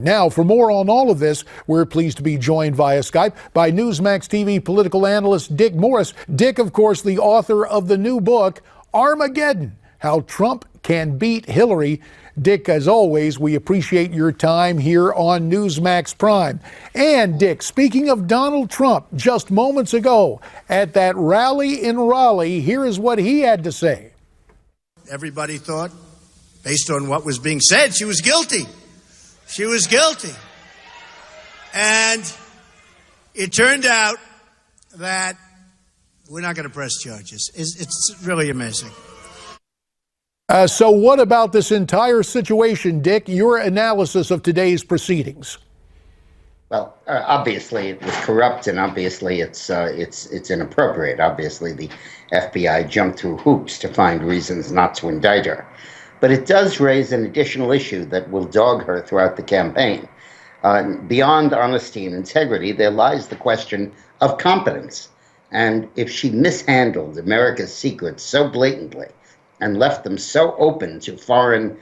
Now, for more on all of this, we're pleased to be joined via Skype by Newsmax TV political analyst Dick Morris. Dick, of course, the author of the new book, Armageddon: How Trump Can Beat Hillary. Dick, as always, we appreciate your time here on Newsmax Prime. And Dick, speaking of Donald Trump, just moments ago at that rally in Raleigh, here is what he had to say. Everybody thought, based on what was being said, she was guilty. She was guilty. And it turned out that we're not going to press charges. It's really amazing. So what about this entire situation, Dick? Your analysis of today's proceedings? Well, obviously it was corrupt, and obviously it's inappropriate. Obviously, the FBI jumped through hoops to find reasons not to indict her. But it does raise an additional issue that will dog her throughout the campaign. Beyond honesty and integrity, there lies the question of competence. And if she mishandled America's secrets so blatantly and left them so open to foreign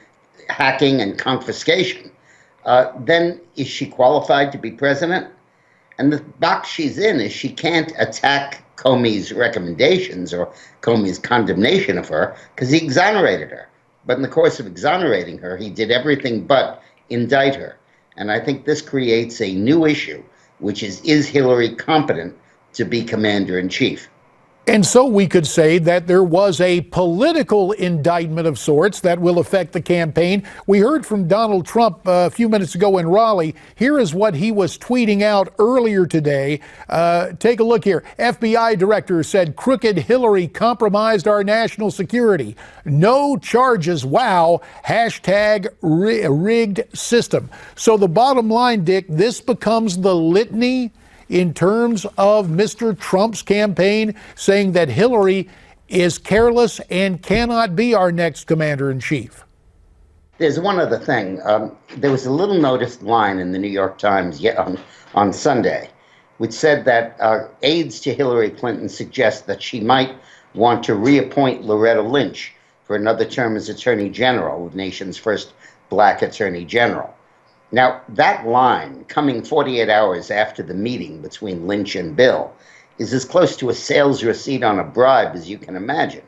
hacking and confiscation, then is she qualified to be president? And the box she's in is she can't attack Comey's recommendations or Comey's condemnation of her because he exonerated her. But in the course of exonerating her, he did everything but indict her. And I think this creates a new issue, which is Hillary competent to be commander-in-chief? And so we could say that there was a political indictment of sorts that will affect the campaign. We heard from Donald Trump a few minutes ago in Raleigh. Here is what he was tweeting out earlier today. Take a look here. FBI director said crooked Hillary compromised our national security. No charges. Wow. Hashtag rigged system. So the bottom line, Dick, this becomes the litany in terms of Mr. Trump's campaign, saying that Hillary is careless and cannot be our next commander-in-chief. There's one other thing. There was a little noticed line in the New York Times on Sunday, which said that aides to Hillary Clinton suggest that she might want to reappoint Loretta Lynch for another term as Attorney General, the nation's first black Attorney General. Now, that line, coming 48 hours after the meeting between Lynch and Bill, is as close to a sales receipt on a bribe as you can imagine.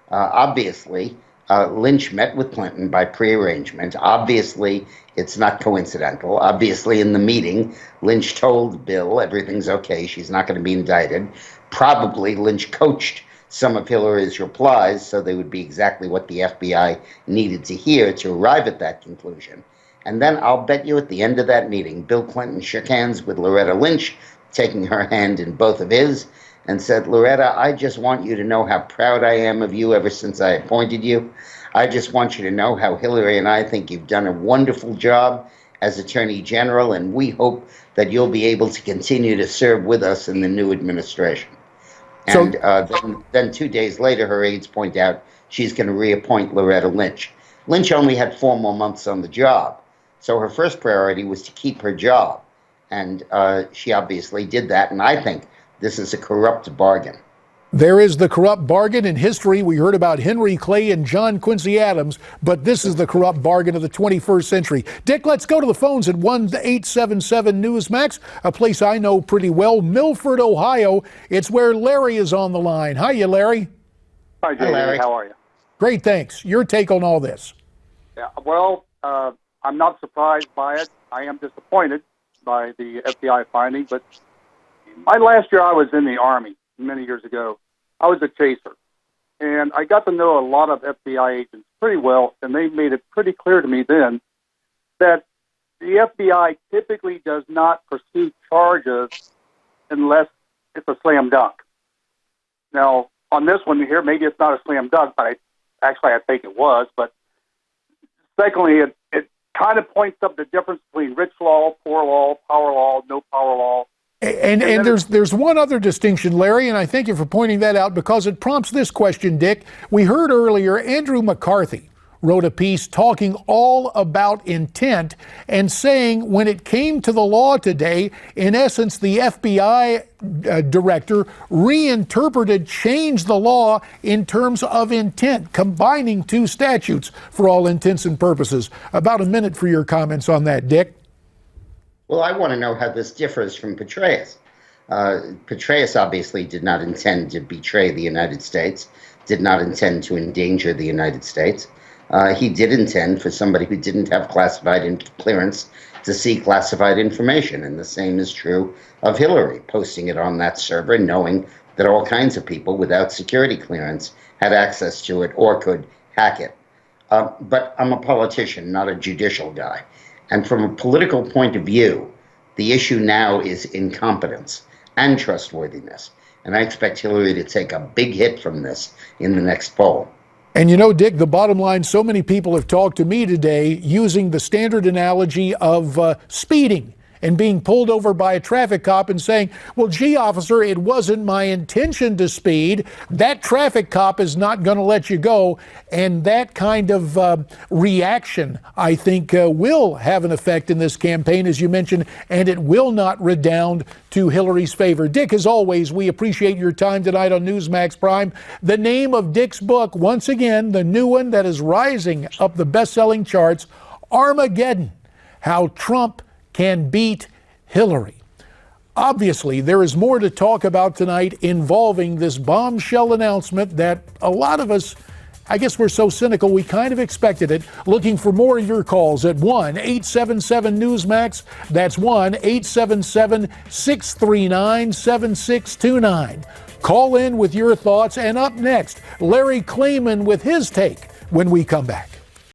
Obviously, Lynch met with Clinton by prearrangement. Obviously, it's not coincidental. Obviously, in the meeting, Lynch told Bill everything's okay, she's not going to be indicted. Probably Lynch coached some of Hillary's replies so they would be exactly what the FBI needed to hear to arrive at that conclusion. And then I'll bet you at the end of that meeting, Bill Clinton shook hands with Loretta Lynch, taking her hand in both of his, and said, Loretta, I just want you to know how proud I am of you ever since I appointed you. I just want you to know how Hillary and I think you've done a wonderful job as Attorney General, and we hope that you'll be able to continue to serve with us in the new administration. And then 2 days later, her aides point out she's going to reappoint Loretta Lynch. Lynch only had 4 more months on the job. So her first priority was to keep her job, and she obviously did that, and I think this is a corrupt bargain. There is the corrupt bargain in history. We heard about Henry Clay and John Quincy Adams, but this is the corrupt bargain of the 21st century. Dick, let's go to the phones at 1-877-NEWSMAX, a place I know pretty well, Milford, Ohio. It's where Larry is on the line. Hiya, Larry. Hi, Jamie. Larry. How are you? Great, thanks. Your take on all this? Yeah, well, I'm not surprised by it. I am disappointed by the FBI finding, but my last year I was in the Army many years ago. I was a chaser, and I got to know a lot of FBI agents pretty well, and they made it pretty clear to me then that the FBI typically does not pursue charges unless it's a slam dunk. Now, on this one here, maybe it's not a slam dunk, but I think it was. But secondly, it kind of points up the difference between rich law, poor law, power law, no power law. And there's one other distinction, Larry, and I thank you for pointing that out because it prompts this question, Dick. We heard earlier Andrew McCarthy wrote a piece talking all about intent and saying when it came to the law today, in essence, the FBI director reinterpreted, changed the law in terms of intent, combining 2 statutes for all intents and purposes. About a minute for your comments on that, Dick. Well, I want to know how this differs from Petraeus. Petraeus obviously did not intend to betray the United States, did not intend to endanger the United States. He did intend for somebody who didn't have classified clearance to see classified information. And the same is true of Hillary, posting it on that server, knowing that all kinds of people without security clearance had access to it or could hack it. But I'm a politician, not a judicial guy. And from a political point of view, the issue now is incompetence and trustworthiness. And I expect Hillary to take a big hit from this in the next poll. And you know, Dick, the bottom line, so many people have talked to me today using the standard analogy of speeding and being pulled over by a traffic cop and saying, well, gee, officer, it wasn't my intention to speed. That traffic cop is not going to let you go. And that kind of reaction, I think, will have an effect in this campaign, as you mentioned, and it will not redound to Hillary's favor. Dick, as always, we appreciate your time tonight on Newsmax Prime. The name of Dick's book, once again, the new one that is rising up the best-selling charts, Armageddon, How Trump Can Beat Hillary. Obviously, there is more to talk about tonight involving this bombshell announcement that a lot of us, I guess we're so cynical, we kind of expected it. Looking for more of your calls at 1-877-NEWSMAX. That's 1-877-639-7629. Call in with your thoughts. And up next, Larry Klayman with his take when we come back.